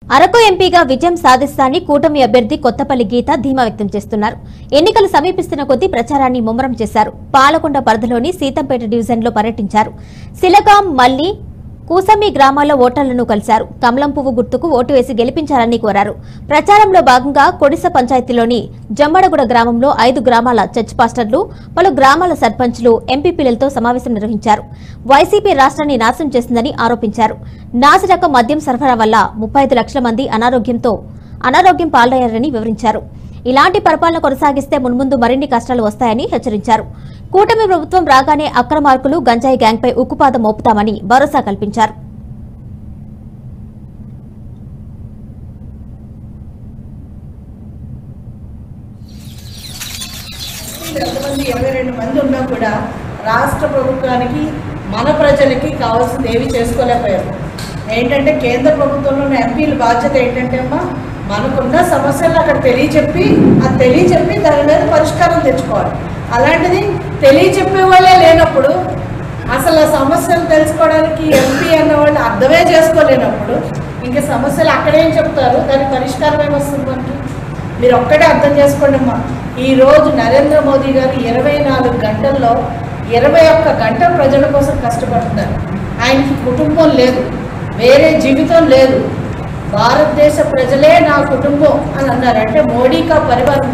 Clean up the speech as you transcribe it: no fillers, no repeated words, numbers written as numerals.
అరకు ఎంపీగా విజయం సాధిస్తానని కూటమి అభ్యర్థి కొత్తపల్లి గీత ధీమా వ్యక్తం చేస్తున్నారు. ఎన్నికలు సమీపిస్తున్న కొద్దీ ప్రచారాన్ని ముమ్మరం చేశారు. పాలకొండ పరిధిలోని సీతంపేట డివిజన్లో పర్యటించారు. సిలగాం, మల్లి, కూసమి గ్రామాల్లో ఓటర్లను కలిశారు. కమలం పువ్వు గుర్తుకు ఓటు వేసి గెలిపించాలని కోరారు. ప్రచారంలో భాగంగా కొడిస పంచాయతీలోని జమ్మడగూడ గ్రామంలో 5 గ్రామాల చర్చ్ పాస్టర్లు, పలు గ్రామాల సర్పంచ్లు, ఎంపీపీలతో సమావేశం నిర్వహించారు. వైసీపీ రాష్ట్రాన్ని నాశనం చేసిందని ఆరోపించారు. నాసిరకం మద్యం సరఫరా వల్ల 35 లక్షల మంది అనారోగ్యం పాలయ్యారని వివరించారు. ఇలాంటి పరిపాలన కొనసాగిస్తే మున్ముందు మరిన్ని కష్టాలు వస్తాయని హెచ్చరించారు. కూటమి ప్రభుత్వం రాగానే అక్రమార్కులు, గంజాయి గ్యాంగ్పై ఉక్కుపాదం మోపుతామని భరోసా కల్పించారు. ఎంతమంది 22 మంది ఉన్నా కూడా రాష్ట్ర ప్రభుత్వానికి మన ప్రజలకి కావాల్సింది ఏవి చేసుకోలేకపోయారు. ఏంటంటే కేంద్ర ప్రభుత్వంలో ఎంపీల బాధ్యత ఏంటంటే అమ్మా మనకున్న సమస్యలు అక్కడ తెలియచెప్పి దాని మీద పరిష్కారం తెచ్చుకోవాలి. అలాంటిది తెలియచెప్పే వాళ్ళే లేనప్పుడు, అసలు ఆ సమస్యలు తెలుసుకోవడానికి ఎంపీ అన్న వాళ్ళు అర్థమే చేసుకోలేనప్పుడు ఇంకా సమస్యలు అక్కడేం చెప్తారు, దానికి పరిష్కారం ఏమొస్తుంది మనకి? మీరు ఒక్కటే అర్థం చేసుకోండి అమ్మా. ఈరోజు నరేంద్ర మోదీ గారు 24 గంటల్లో 21 గంట ప్రజల కోసం కష్టపడుతున్నారు. ఆయనకి కుటుంబం లేదు, వేరే జీవితం లేదు. భారతదేశ ప్రజలే నా కుటుంబం అని అన్నారు. అంటే మోడీ కా పరివారం